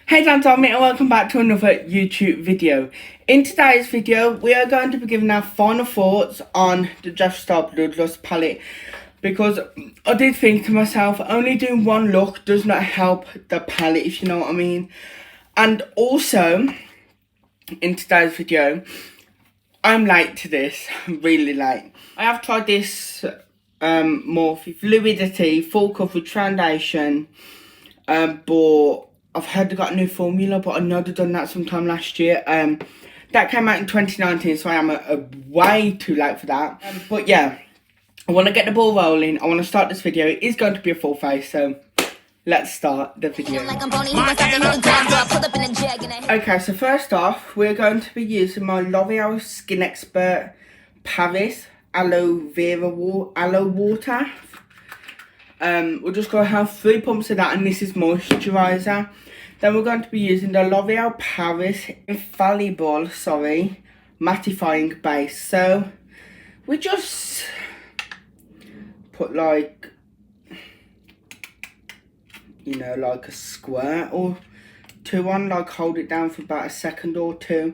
Hey Dan, Tommy, and welcome back to another YouTube video. In today's video, we are going to be giving our final thoughts on the Jeffree Bloodlust palette, because I did think to myself, only doing one look does not help the palette, if you know what I mean. And also, in today's video, I'm late to this, really late. I have tried this Morphe Fluidity Full Coverage Foundation, but I've heard they got a new formula, but I know they've done that sometime last year. That came out in 2019, so I am way too late for that. But yeah, I want to get the ball rolling. I want to start this video. It is going to be a full face, so let's start the video. Okay, so first off, we're going to be using my L'Oreal Skin Expert Paris Aloe Water. We're just going to have 3 pumps of that, and this is moisturiser. Then we're going to be using the L'Oreal Paris Infallible, mattifying base. So we just put like, you know, like a squirt or 2 on, like hold it down for about a second or 2.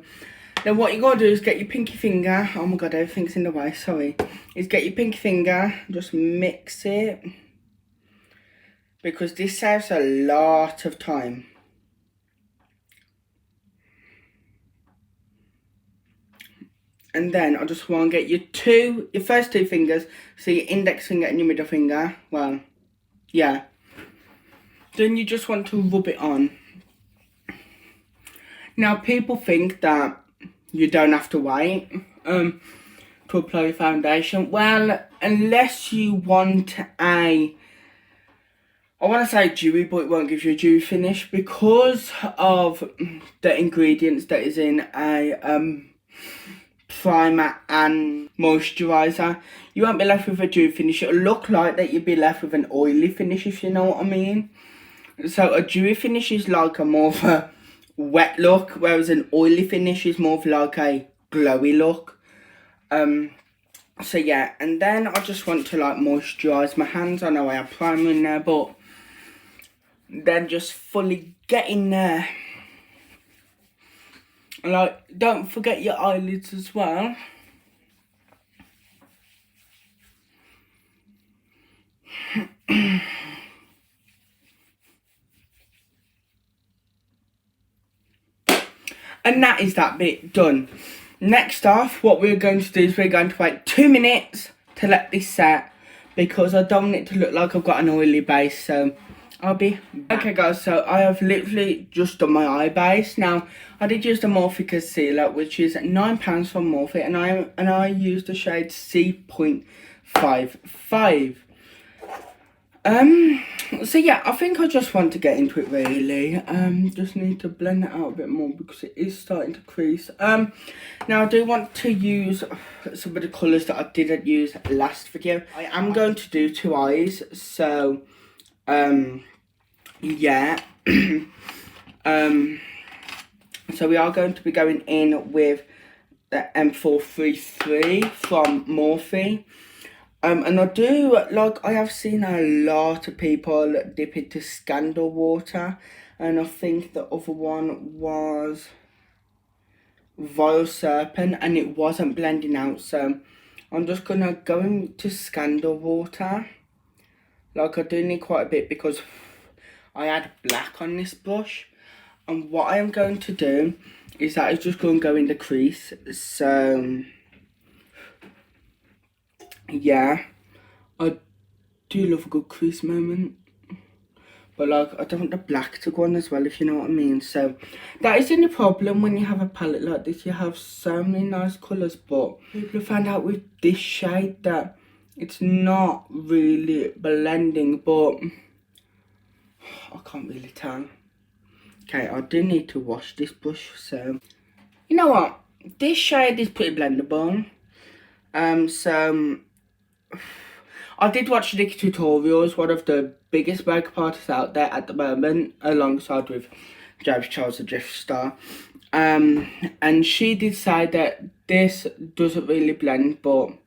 Then what you gotta do is get your pinky finger, oh my god, everything's in the way, sorry. Is get your pinky finger, just mix it, because this saves a lot of time. And then I just want to get your first 2 fingers, so your index finger and your middle finger, well, yeah. Then you just want to rub it on. Now people think that you don't have to wait to apply your foundation. Well, unless you want I want to say dewy, but it won't give you a dewy finish because of the ingredients that is in a primer and moisturiser. You won't be left with a dewy finish. It'll look like that you'll be left with an oily finish, if you know what I mean. So a dewy finish is like a more of a wet look, whereas an oily finish is more of like a glowy look. So yeah, and then I just want to like moisturise my hands. I know I have primer in there, but then just fully get in there. And like, don't forget your eyelids as well. And that is that bit done. Next off, what we're going to do is we're going to wait 2 minutes to let this set, because I don't want it to look like I've got an oily base, so I'll be back. Okay guys, so I have literally just done my eye base. Now, I did use the Morphe concealer, which is £9 from Morphe, and I used the shade C.55. So yeah, I think I just want to get into it really. Just need to blend it out a bit more because it is starting to crease. Now I do want to use some of the colours that I didn't use last video. I am going to do 2 eyes, so yeah. So we are going to be going in with the M433 from Morphe. And I do, like, I have seen a lot of people dip into Scandal water, and I think the other one was Vile Serpent, and it wasn't blending out, so I'm just gonna go into Scandal water. Like, I do need quite a bit because I had black on this brush, and what I am going to do is that it's just going to go in the crease. So yeah, I do love a good crease moment, but like, I don't want the black to go on as well, if you know what I mean. So that is the only problem when you have a palette like this. You have so many nice colours, but people found out with this shade that it's not really blending, but I can't really tell. Okay, I do need to wash this brush, so you know what? This shade is pretty blendable. So I did watch Nick Tutorials, one of the biggest makeup artists out there at the moment, alongside with James Charles and Jeffree Star. And she did say that this doesn't really blend, but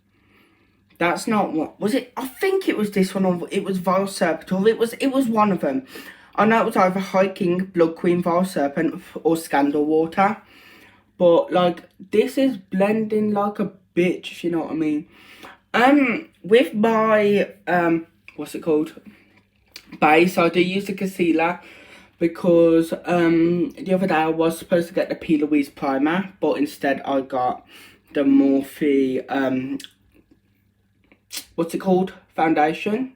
that's not what was it. I think it was this one, or it was Vile Serpent, or it was one of them. I know it was either High King, Blood Queen, Vile Serpent, or Scandal Water. But, like, this is blending like a bitch, if you know what I mean. With my, what's it called? Base, I do use the concealer because, the other day I was supposed to get the P. Louise primer, but instead I got the Morphe, what's it called? Foundation.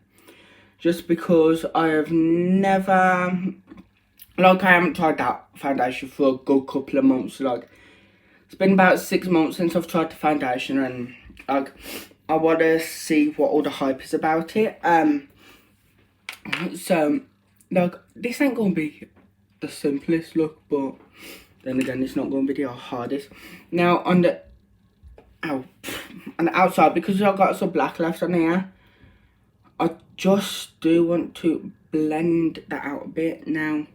Just because I have never, like, I haven't tried that foundation for a good couple of months. Like, it's been about 6 months since I've tried the foundation, and like, I want to see what all the hype is about it. So, like, this ain't gonna be the simplest look, but then again, it's not gonna be the hardest. Now, on the outside, because I've got some black left on here, I just do want to blend that out a bit. Now,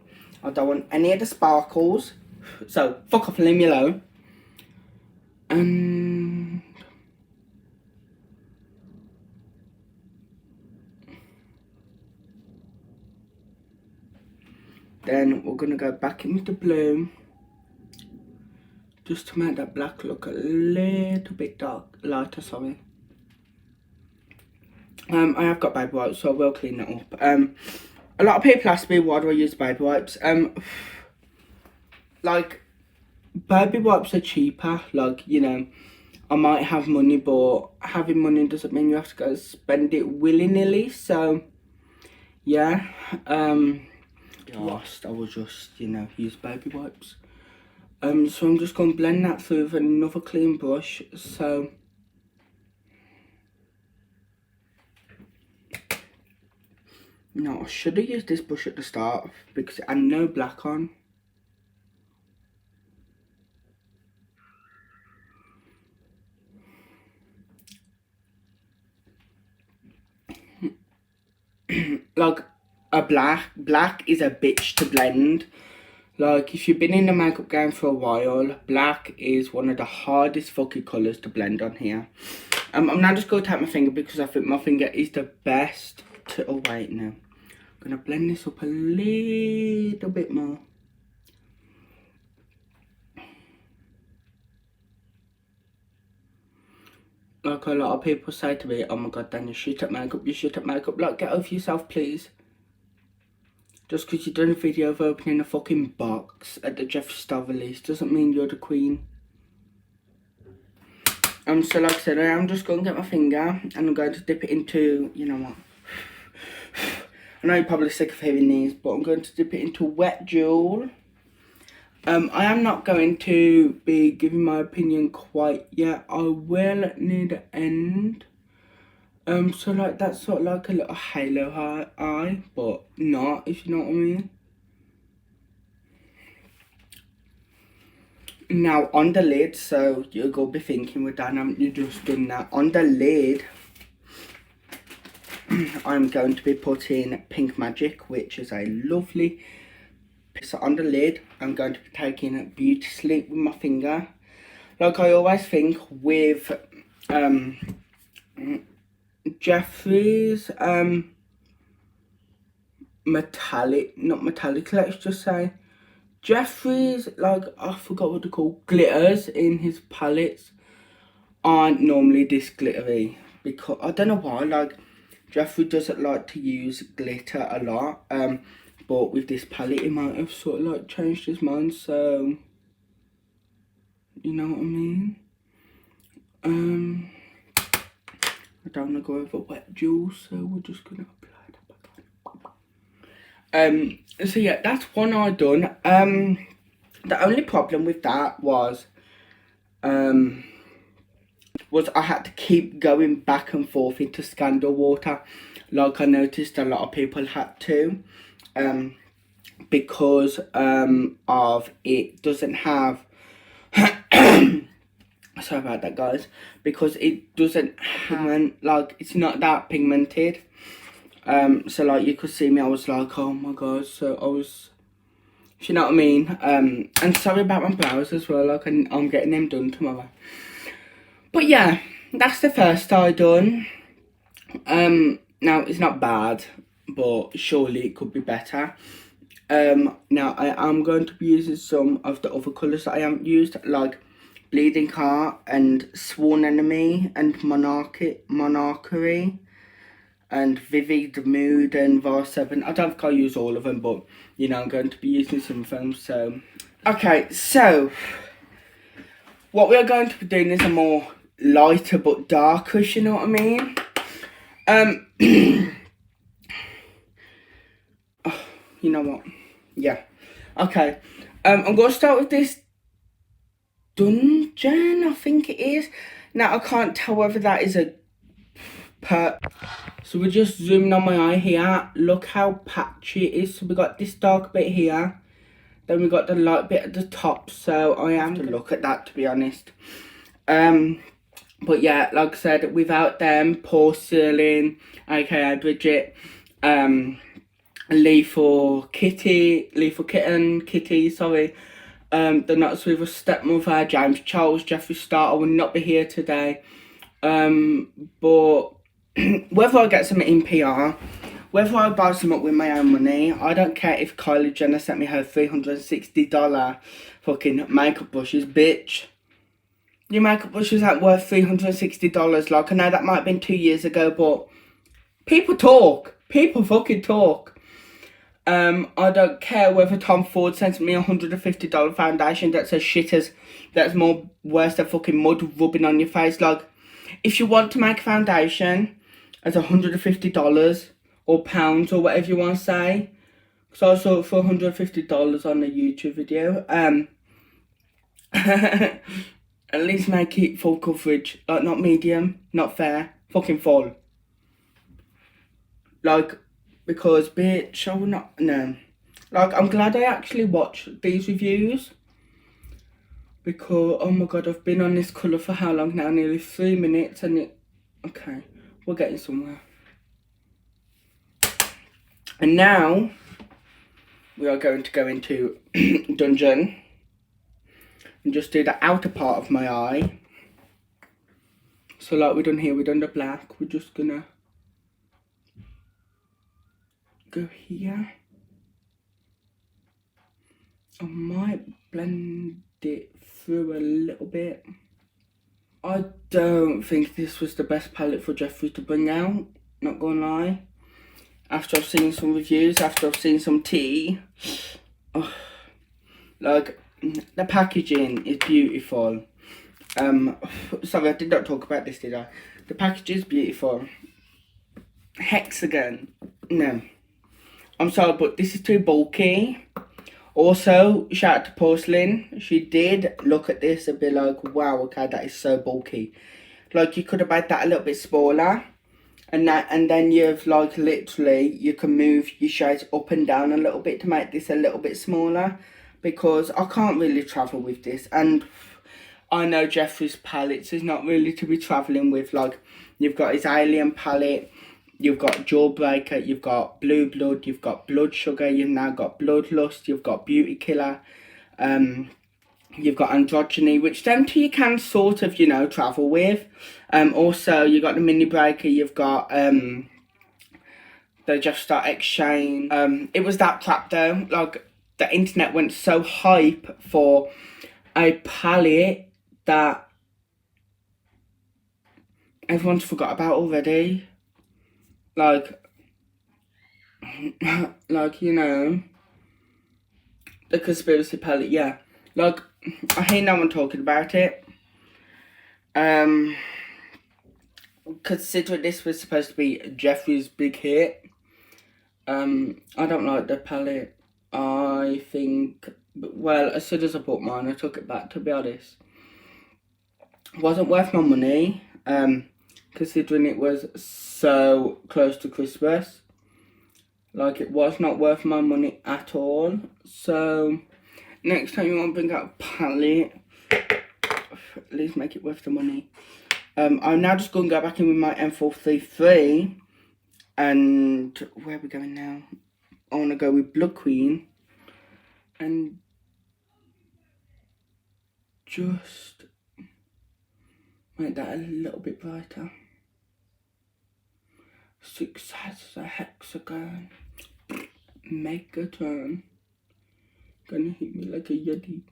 I don't want any of the sparkles, so fuck off and leave me alone. And then we're gonna go back in with the blue, just to make that black look a little bit lighter, sorry. I have got baby wipes, so I will clean that up. A lot of people ask me, why do I use baby wipes? Like, baby wipes are cheaper. Like, you know, I might have money, but having money doesn't mean you have to go spend it willy-nilly. So, yeah. Lost, I will just, you know, use baby wipes. So I'm just going to blend that through with another clean brush. So, no, I should have used this brush at the start because I had no black on. Like, a black is a bitch to blend. Like, if you've been in the makeup game for a while, black is one of the hardest fucking colours to blend on here. I'm now just going to take my finger because I think my finger is the best to, oh wait, no. I'm going to blend this up a little bit more. Like, a lot of people say to me, oh my god, Dan, you're shit at makeup, you're shit at makeup. Like, get over yourself, please. Just because you done a video of opening a fucking box at the Jeffree Star release doesn't mean you're the queen. So like I said, I am just going to get my finger and I'm going to dip it into, you know what. I know you're probably sick of hearing these, but I'm going to dip it into wet jewel. I am not going to be giving my opinion quite yet. I will near the end. So like that's sort of like a little halo eye, but not, if you know what I mean. Now on the lid, so you're going to be thinking, well Dan, haven't you just done that? On the lid, I'm going to be putting Pink Magic, which is a lovely. So on the lid, I'm going to be taking Beauty Sleep with my finger. Like I always think with Jeffree's not metallic, let's just say. Jeffree's, like, I forgot what they're called, glitters in his palettes aren't normally this glittery. Because, I don't know why, like, Jeffree doesn't like to use glitter a lot. But with this palette, he might have sort of like changed his mind, so, you know what I mean? I don't want to go over wet jewels, so we're just going to apply that back on. So yeah, that's one eye done. The only problem with that was I had to keep going back and forth into Scandal Water. Like I noticed a lot of people had to. Because of it doesn't have sorry about that guys, because it doesn't have like, it's not that pigmented. So like you could see me, I was like, oh my god, so I was, if you know what I mean. And sorry about my brows as well, like I'm getting them done tomorrow. But yeah, that's the first eye done. Now it's not bad, but surely it could be better. Now I am going to be using some of the other colours that I haven't used, like Bleeding Heart and Sworn Enemy and Monarchy and Vivid Mood and Var 7. I don't think I'll use all of them, but you know, I'm going to be using some of them. So, okay, so what we are going to be doing is a more lighter but darker, you know what I mean? Oh, you know what? Yeah. Okay. I'm going to start with this Dungeon, I think it is. Now, I can't tell whether that is a so we're just zooming on my eye here. Look how patchy it is. So we got this dark bit here. Then we got the light bit at the top. So I am to look at that, to be honest. But yeah, like I said, without them, Porcelain, aka Bridget, Lethal Kitten, Kitty, sorry. The Nuts with a Stepmother, James Charles, Jeffree Star, I will not be here today. But whether I get some in PR, whether I buy some up with my own money, I don't care if Kylie Jenner sent me her $360 fucking makeup brushes, bitch. Your makeup brushes aren't worth $360. Like, I know that might have been 2 years ago, but people talk. People fucking talk. I don't care whether Tom Ford sends me a $150 foundation that's as shit as, that's more worse than fucking mud rubbing on your face. Like, if you want to make a foundation at $150 or pounds or whatever you want to say, because I saw it for $150 on a YouTube video, at least make it full coverage. Like, not medium, not fair, fucking full. Like, because, bitch, I will not, no. Like, I'm glad I actually watched these reviews. Because, oh my god, I've been on this colour for how long now? Nearly 3 minutes and it, okay, we're getting somewhere. And now, we are going to go into Dungeon. And just do the outer part of my eye. So like we done here, we done the black, we're just gonna go here. I might blend it through a little bit. I don't think this was the best palette for Jeffree to bring out, not gonna lie. After I've seen some reviews, after I've seen some tea, oh, like, the packaging is beautiful. Sorry, I did not talk about this, did I? The package is beautiful. Hexagon, no. I'm sorry, but this is too bulky. Also, shout out to Porcelain. She did look at this and be like, wow, okay, that is so bulky. Like, you could have made that a little bit smaller. And then you've, like, literally, you can move your shades up and down a little bit to make this a little bit smaller. Because I can't really travel with this. And I know Jeffree's palettes is not really to be travelling with. Like, you've got his Alien palette. You've got Jawbreaker, you've got Blue Blood, you've got Blood Sugar, you've now got Bloodlust, you've got Beauty Killer, you've got Androgyny, which them two you can sort of, you know, travel with. Also, you've got the Mini Breaker, you've got the Just Start Exchange. It was that crap though, like, the internet went so hype for a palette that everyone's forgot about already. Like, you know, the conspiracy palette, yeah. Like, I hear no one talking about it. Considering this was supposed to be Jeffree's big hit, I don't like the palette. I think, well, as soon as I bought mine, I took it back, to be honest. It wasn't worth my money, considering it was so close to Christmas. Like, it was not worth my money at all. So, next time you want to bring out a palette, at least make it worth the money. I'm now just going to go back in with my M433. And where are we going now? I want to go with Blood Queen. And just make that a little bit brighter. 6 sides of a hexagon. Megatron. Gonna hit me like a yeti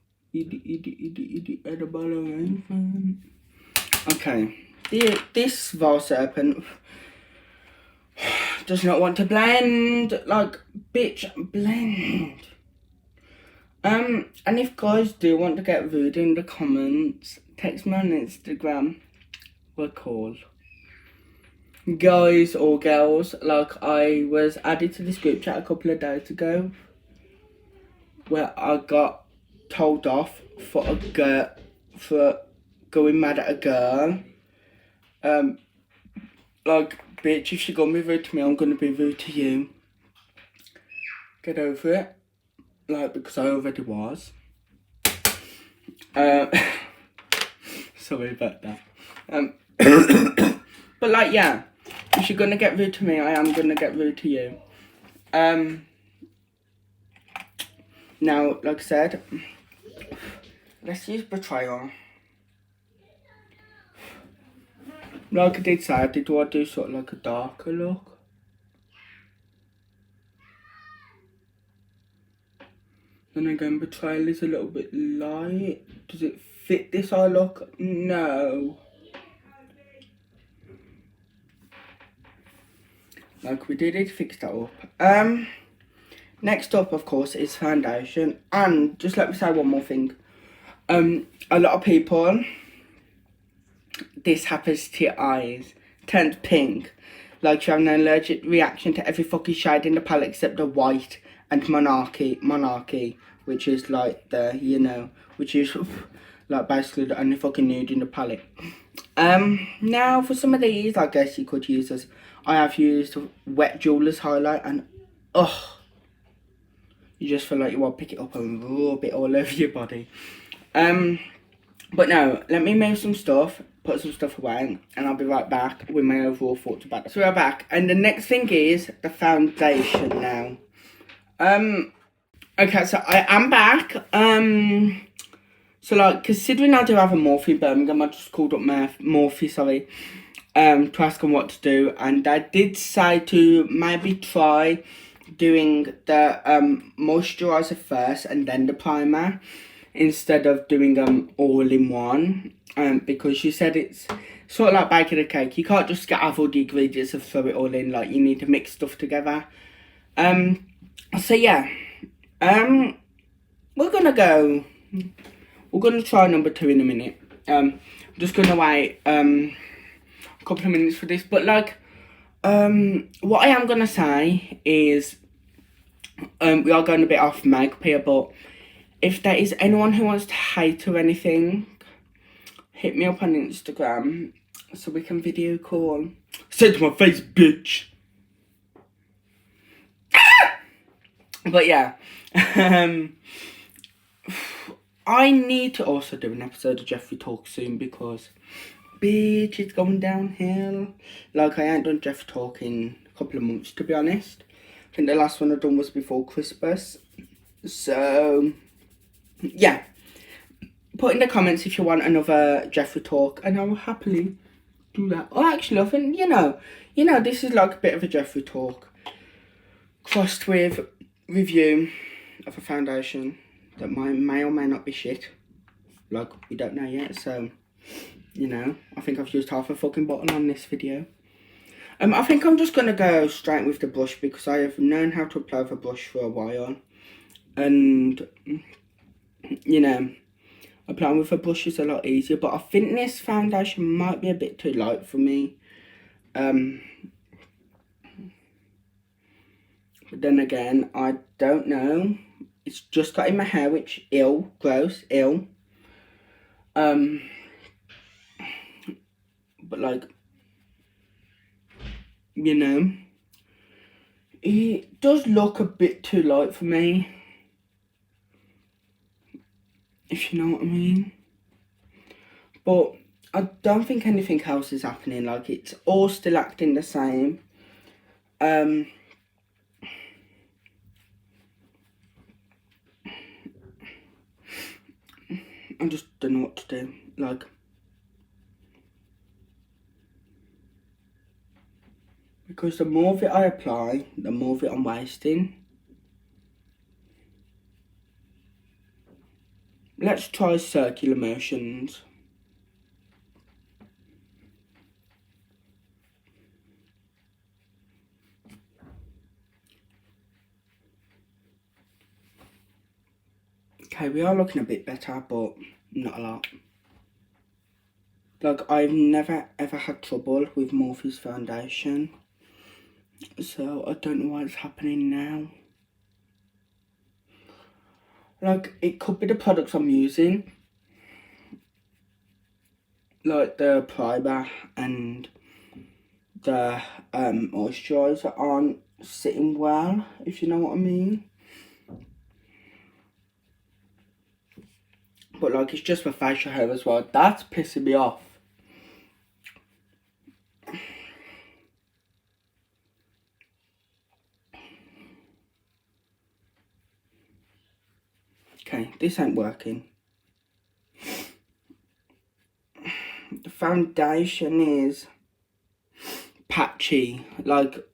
edible arrangement. Okay, this vase serpent does not want to blend. Like, bitch, blend. And if guys do want to get rude in the comments, text me on Instagram. We're cool. Guys or girls, like, I was added to this group chat a couple of days ago where I got told off for going mad at a girl. Like, bitch, if you're gonna be rude to me, I'm gonna be rude to you. Get over it. Like, because I already was. Sorry about that. But like, yeah, if you're gonna get rude to me, I am gonna get rude to you. Now, like I said, let's use betrayal. Like I did say, I did want to do sort of like a darker look. Then again, betrayal is a little bit light. Does it fit this eye look? No. Like, we did fix that up. Next up, of course, is foundation. And just let me say one more thing. A lot of people, this happens to your eyes, turned pink. Like you have an allergic reaction to every fucking shade in the palette except the white and monarchy, which is like the, you know, which is like basically the only fucking nude in the palette. Now for some of these, I guess you could use this. I have used Wet Jeweler's highlight, and you just feel like you want to pick it up and rub it all over your body. But no, let me move some stuff, put some stuff away, and I'll be right back with my overall thoughts about it. So we're back, and the next thing is the foundation now. Okay, so I am back. So like, considering I do have a Morphe in Birmingham, I just called up Morphe, sorry, to ask them what to do, and I did say to maybe try doing the moisturizer first and then the primer, instead of doing them all in one, because she said it's sort of like baking a cake. You can't just get all the ingredients and throw it all in. Like, you need to mix stuff together. So yeah, we're gonna try number 2 in a minute. I'm just gonna wait a couple of minutes for this, but like, what I am gonna say is, we are going a bit off makeup here, but if there is anyone who wants to hate or anything, hit me up on Instagram so we can video call. Say it to my face, bitch. But yeah, I need to also do an episode of Jeffree Talk soon, because bitch, it's going downhill. Like, I ain't done Jeffree Talk in a couple of months, to be honest. I think the last one I done was before Christmas. So yeah, put in the comments if you want another Jeffree Talk, and I will happily do that. Oh, actually, I think, you know, this is like a bit of a Jeffree Talk crossed with review of a foundation that may or may not be shit. Like, we don't know yet, so, you know, I think I've used half a fucking bottle on this video. I think I'm just going to go straight with the brush, because I have known how to apply the brush for a while. And, you know, applying with a brush is a lot easier. But I think this foundation might be a bit too light for me. But then again, I don't know. It's just got in my hair, which, gross. But like, you know, it does look a bit too light for me, if you know what I mean. But I don't think anything else is happening. Like, it's all still acting the same. I just don't know what to do. Like, because the more of it I apply, the more of it I'm wasting. Let's try circular motions. Okay, we are looking a bit better, but not a lot. Like, I've never ever had trouble with Morphe's foundation, so I don't know what's happening now. Like, it could be the products I'm using, like the primer and the moisturiser aren't sitting well, if you know what I mean. But like, it's just my facial hair as well. That's pissing me off. Okay, this ain't working. The foundation is patchy. Like,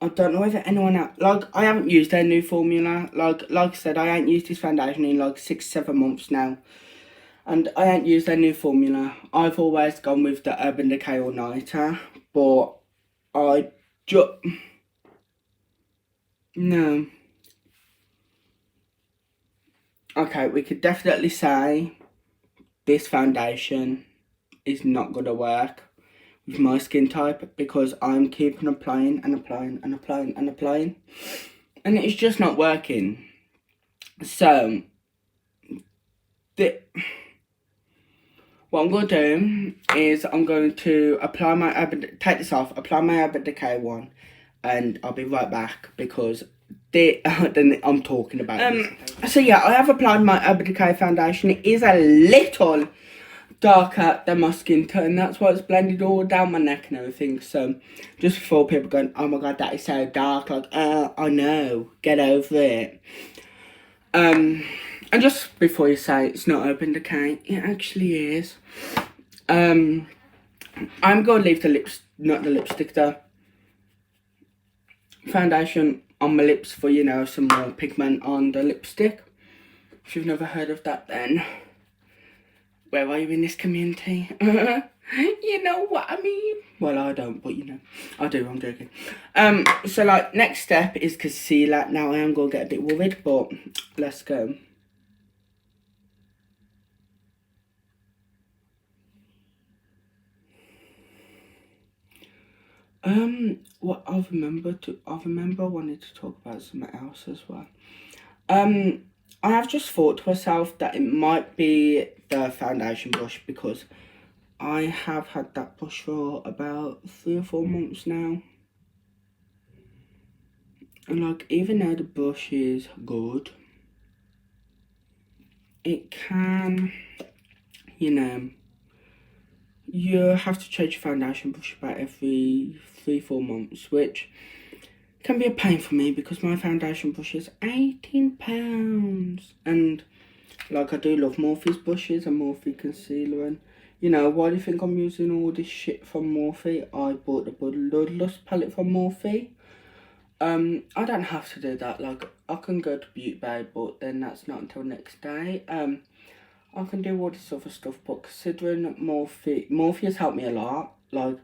I don't know if anyone else, like, I haven't used their new formula. Like I said, I ain't used this foundation in like 6-7 months now. And I ain't used their new formula. I've always gone with the Urban Decay All Nighter. But I just... No. Okay, we could definitely say this foundation is not going to work with my skin type, because I'm keeping applying and applying and applying and applying, and it's just not working. So what I'm going to do is I'm going to apply my take this off, apply my Urban Decay one, and I'll be right back, because then I'm talking about this. So yeah, I have applied my Urban Decay foundation. It is a little darker than my skin tone, that's why it's blended all down my neck and everything. So just before people going, oh my god, that is so dark, like, I know, get over it. And just before you say it's not Urban Decay, it actually is. I'm going to leave the lipstick though, foundation on my lips for, you know, some more pigment on the lipstick. If you've never heard of that, then where are you in this community? You know what I mean? Well, I don't, but you know, I do, I'm joking. So like, next step is concealer. Now I am going to get a bit worried, but let's go. What I wanted to talk about something else as well. I have just thought to myself that it might be the foundation brush, because I have had that brush for about 3 or 4 months now. And like, even though the brush is good, it can, you know, you have to change your foundation brush about every 3-4 months, which can be a pain for me, because my foundation brush is £18. And like, I do love Morphe's brushes and Morphe concealer, and you know, why do you think I'm using all this shit from Morphe? I bought the Bloodlust palette from Morphe. I don't have to do that. Like, I can go to Beauty Bay, but then that's not until next day. I can do all this other stuff, but considering Morphe has helped me a lot. Like,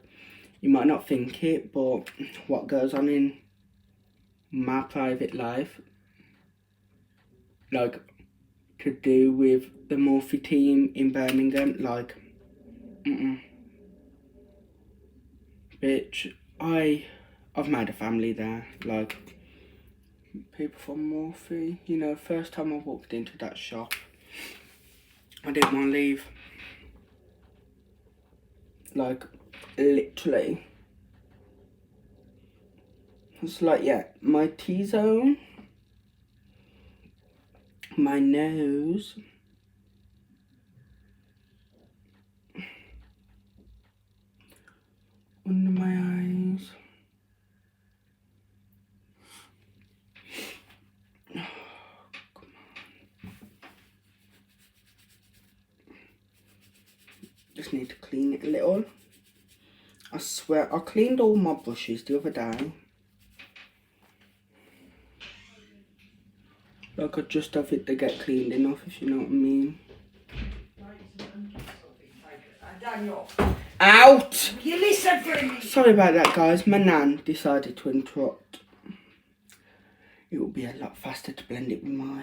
you might not think it, but what goes on in my private life, like, to do with the Morphe team in Birmingham, like, bitch, I've made a family there. Like, people from Morphe, you know, first time I walked into that shop, I didn't want to leave. Like, literally. It's like, yeah, my T-zone, my nose, under my eyes. Oh, come on. Just need to clean it a little. I swear, I cleaned all my brushes the other day. Like, I just have it to get cleaned enough, if you know what I mean. Daniel. Out! You listen for me. Sorry about that, guys. My nan decided to interrupt. It will be a lot faster to blend it with my...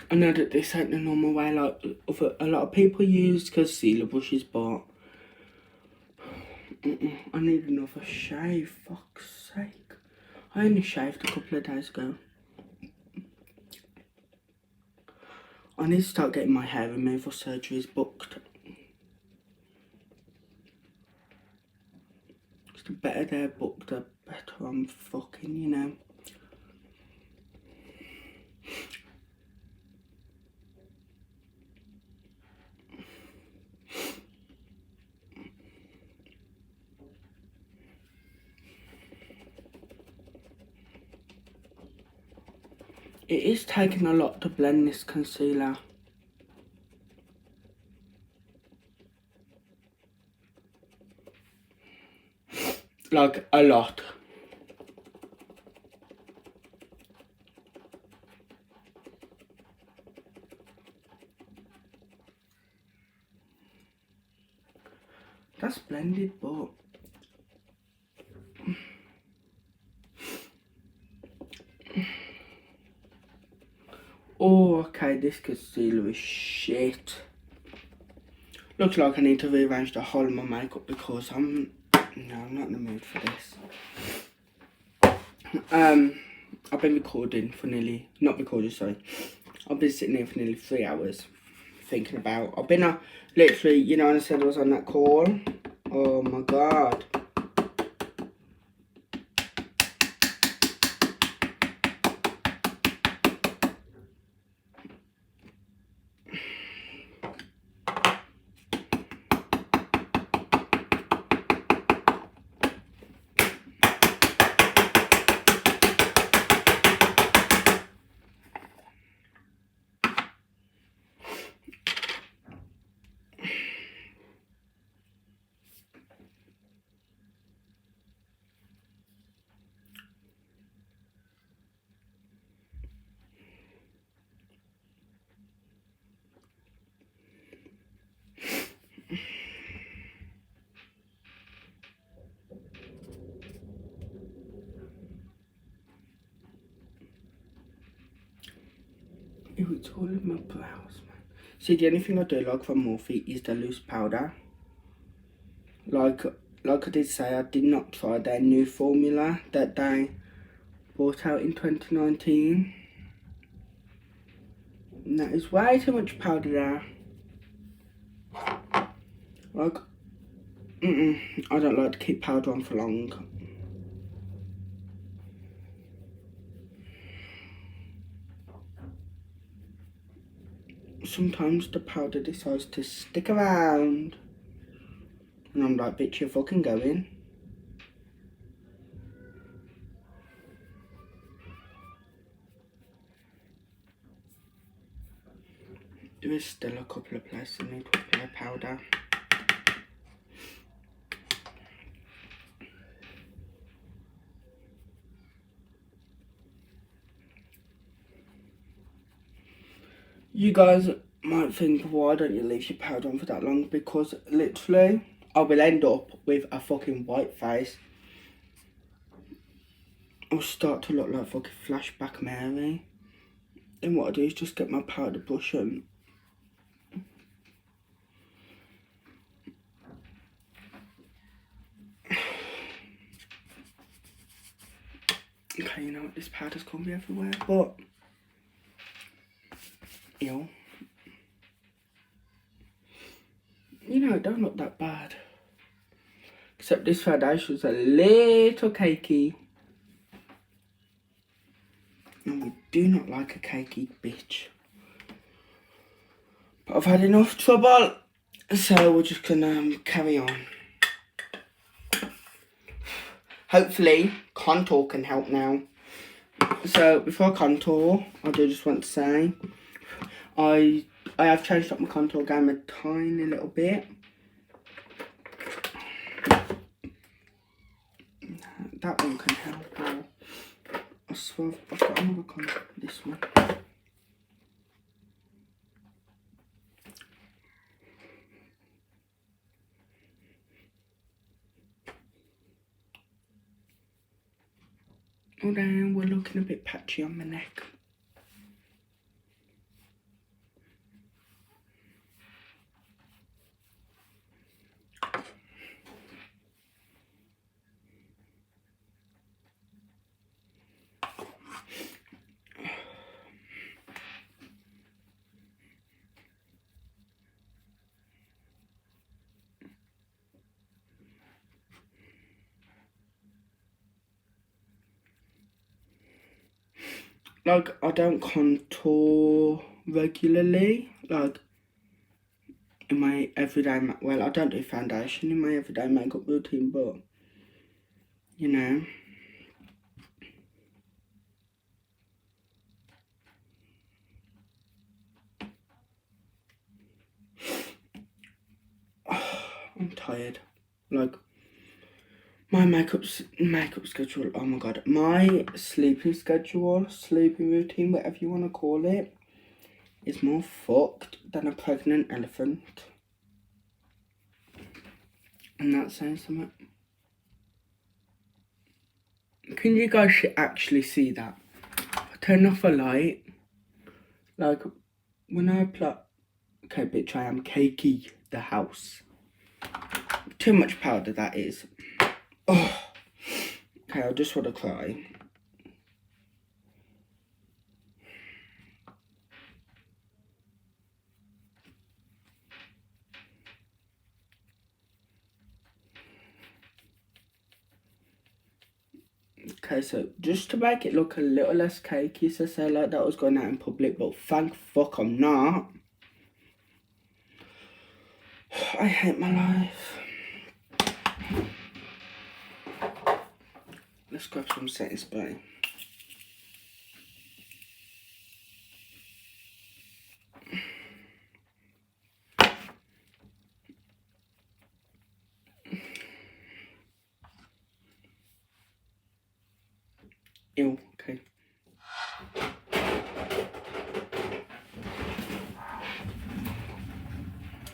I know that this ain't the normal way like a lot of people use concealer brushes, but I need another shave, fuck's sake. I only shaved a couple of days ago. I need to start getting my hair removal surgeries booked. Because the better they're booked, the better I'm fucking, you know. It is taking a lot to blend this concealer. Like, a lot. That's blended, but... Oh, okay, this concealer is shit. Looks like I need to rearrange the whole of my makeup because I'm not in the mood for this. I've been recording for nearly, I've been sitting here for nearly 3 hours thinking about, I've been literally, you know, when I said I was on that call, oh my god. Ew, it's all in my brows, man. See, the only thing I do like from Morphe is the loose powder. Like I did say, I did not try their new formula that they brought out in 2019. And that is way too much powder there. Like, I don't like to keep powder on for long. Sometimes the powder decides to stick around. And I'm like, bitch, you're fucking going. There is still a couple of places I need to apply powder. You guys might think, why don't you leave your powder on for that long? Because literally, I will end up with a fucking white face. I'll start to look like fucking Flashback Mary. And what I do is just get my powder brush and... Okay, you know what, this powder's gonna be everywhere, but... Ew. You know, it don't look that bad. Except this foundation's a little cakey. And we do not like a cakey bitch. But I've had enough trouble, so we're just gonna carry on. Hopefully, contour can help now. So before I contour, I do just want to say I have changed up my contour game a tiny little bit. That one can help. Or I swear I've got another contour. This one. Oh damn, we're looking a bit patchy on my neck. Like, I don't contour regularly, like, in my everyday, well, I don't do foundation in my everyday makeup routine, but, you know. I'm tired. Like, my makeup schedule, oh my god, my sleeping routine, whatever you want to call it, is more fucked than a pregnant elephant. And that's saying something. Can you guys actually see that? I turn off a light. Like, when I apply... Okay, bitch, I am cakey, the house. Too much powder, that is. Oh. Okay, I just want to cry. Okay, so just to make it look a little less cakey, so say like that I was going out in public, but thank fuck I'm not. I hate my life. Let's grab some setting spray. Ew, okay.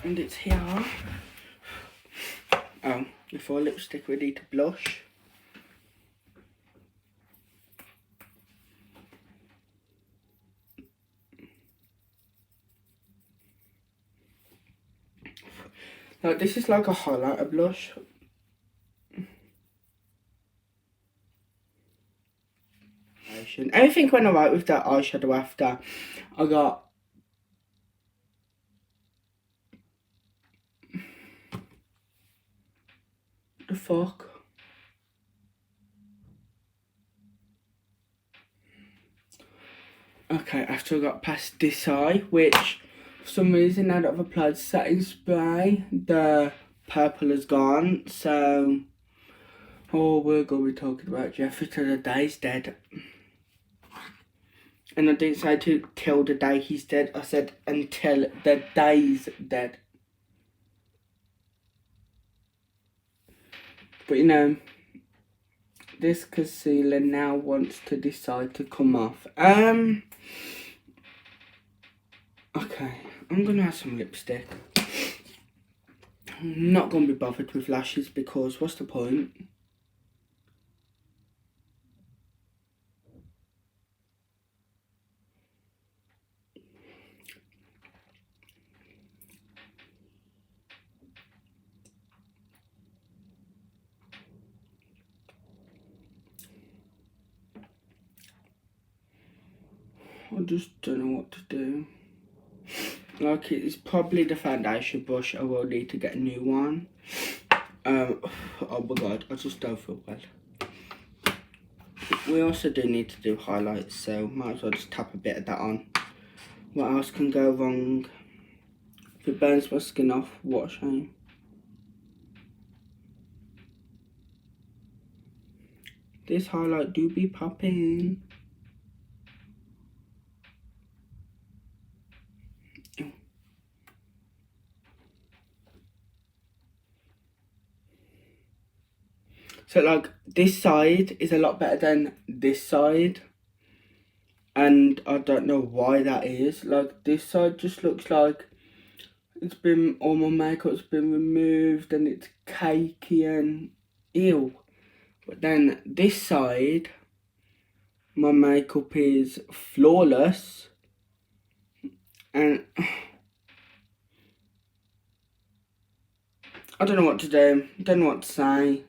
And it's here. Oh, before lipstick ready to blush. Like, this is like a highlighter blush. Everything went alright with that eyeshadow after. I got... The fuck? Okay, after I got past this eye, which for some reason now that I've applied setting spray, the purple is gone, so... Oh, we're going to be talking about Jeffree till the day's dead. And I didn't say till the day he's dead, I said until the day's dead. But you know, this concealer now wants to decide to come off. Okay, I'm gonna have some lipstick. I'm not gonna be bothered with lashes because what's the point? I just don't know what to do. Like, it's probably the foundation brush. I will need to get a new one. Oh my god, I just don't feel well. We also do need to do highlights, so might as well just tap a bit of that on. What else can go wrong? If it burns my skin off, what a shame. This highlight do be popping. So like, this side is a lot better than this side. And I don't know why that is. Like, this side just looks like it's been, all my makeup's been removed and it's cakey and ew. But then this side, my makeup is flawless. And I don't know what to do. Don't know what to say.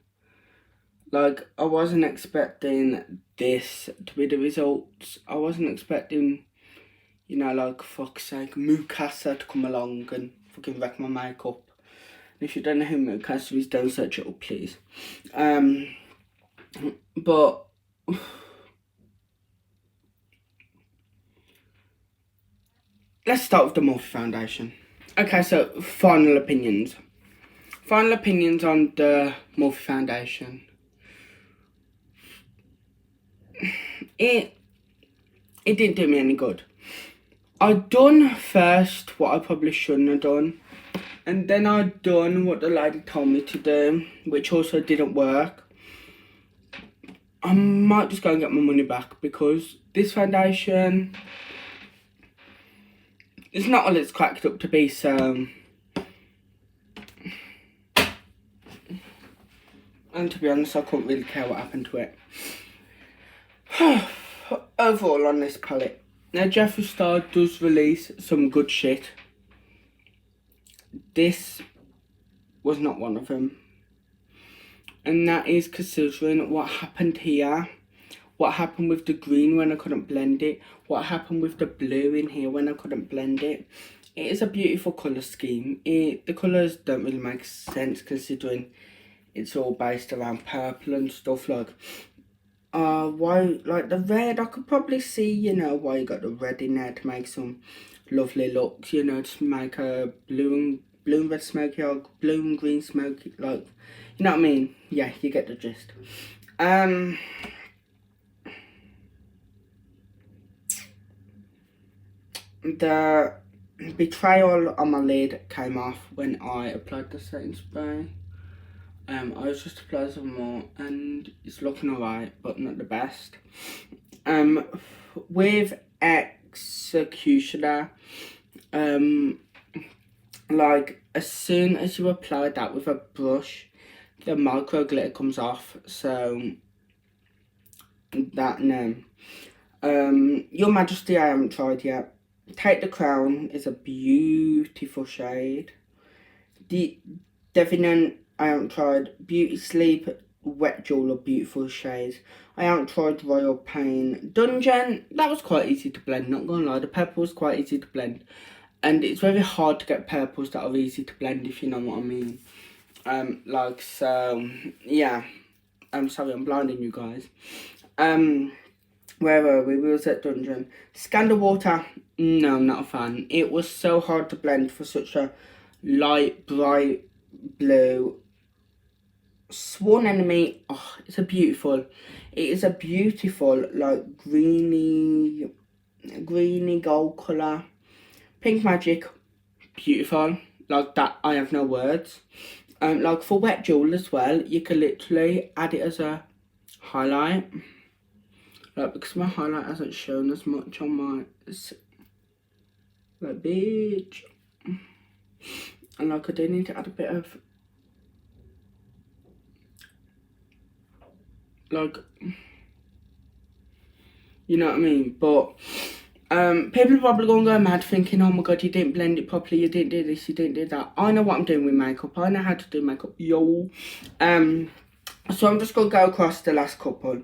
Like, I wasn't expecting this to be the results. I wasn't expecting, you know, like, fuck's sake, Mukasa to come along and fucking wreck my makeup. And if you don't know who Mukasa is, don't search it up, please. But let's start with the Morphe foundation. Okay, so final opinions. Final opinions on the Morphe foundation. It didn't do me any good. I'd done first what I probably shouldn't have done, and then I'd done what the lady told me to do, which also didn't work. I might just go and get my money back, because this foundation is not all it's cracked up to be, so... And to be honest, I couldn't really care what happened to it. Overall on this palette, now Jeffree Star does release some good shit. This was not one of them. And that is considering what happened here. What happened with the green when I couldn't blend it. What happened with the blue in here when I couldn't blend it. It is a beautiful colour scheme. The colours don't really make sense considering it's all based around purple and stuff. Like, why, like the red, I could probably see, you know, why you got the red in there to make some lovely looks, you know, to make a blue and red smoky, or blue and green smoky, like, you know what I mean? Yeah, you get the gist. The betrayal on my lid came off when I applied the setting spray. I was just applying some more and it's looking alright, but not the best. With Executioner, like, as soon as you apply that with a brush, the micro glitter comes off, so that, no. Your Majesty, I haven't tried yet. Take the Crown is a beautiful shade. The Definite, I haven't tried. Beauty Sleep, Wet Jewel are beautiful shades. I haven't tried Royal Pain. Dungeon, that was quite easy to blend, not gonna lie. The purple was quite easy to blend. And it's very hard to get purples that are easy to blend, if you know what I mean. Like, so, yeah. I'm sorry, I'm blinding you guys. Where were we? We was at Dungeon. Scandal Water, no, I'm not a fan. It was so hard to blend for such a light, bright blue. Sworn Enemy, oh, it is a beautiful, like, greeny gold colour. Pink Magic, beautiful, like that, I have no words. Like, for Wet Jewel as well, you can literally add it as a highlight. Like, because my highlight hasn't shown as much on my, like, bitch. And like, I do need to add a bit of, like, you know what I mean? But people are probably going to go mad thinking, oh my god, you didn't blend it properly, you didn't do this, you didn't do that. I know what I'm doing with makeup. I know how to do makeup, yo. So I'm just going to go across the last couple.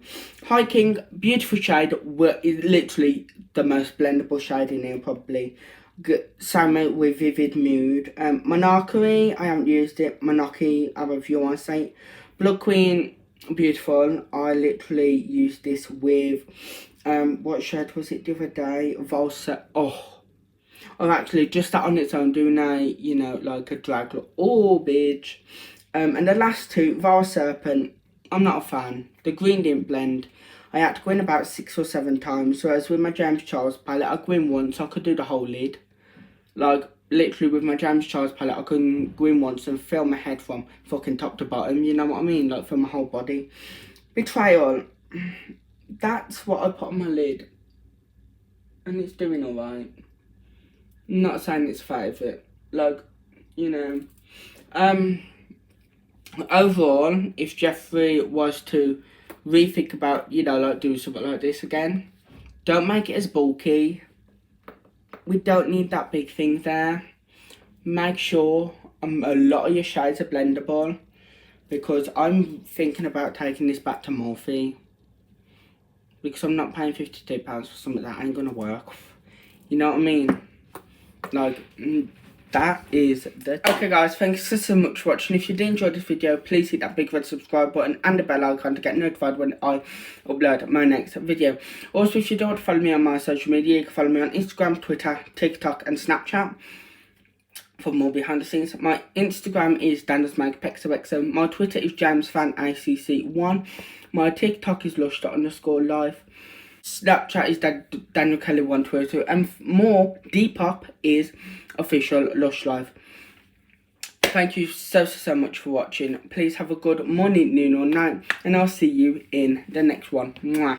Hiking, beautiful shade, is literally the most blendable shade in here, probably. Same with Vivid Mood. Monarchy, I haven't used it. Monarchy, I have a review on site. Blood Queen, beautiful. I literally used this with, what shade was it the other day? Valsa. Oh, I've actually just that on its own doing a, you know, like a drag look. Oh, bitch. And the last two, Val Serpent, I'm not a fan. The green didn't blend. I had to go in about 6 or 7 times, whereas with my James Charles palette, I go in once, I could do the whole lid. Like, literally with my James Charles palette, I couldn't go in once and fill my head from fucking top to bottom, you know what I mean? Like, for my whole body. Betrayal, that's what I put on my lid. And it's doing alright. Not saying it's favourite. Like, you know. Overall, if Jeffree was to rethink about, you know, like do something like this again, don't make it as bulky. We don't need that big thing there. Make sure a lot of your shades are blendable, because I'm thinking about taking this back to Morphe, because I'm not paying £52 for something that ain't gonna work. You know what I mean? Like, that is the... Okay guys, thanks so much for watching. If you did enjoy this video, please hit that big red subscribe button and the bell icon to get notified when I upload my next video. Also, if you don't want to follow me on my social media, you can follow me on Instagram, Twitter, TikTok and Snapchat for more behind the scenes. My Instagram is DanielsMakePexoXO. My Twitter is JamesFanACC1. My TikTok is lush_life. Snapchat is Daniel Kelly 122, and more Depop is official Lush Life. Thank you so much for watching. Please have a good morning, noon or night, and I'll see you in the next one. Mwah.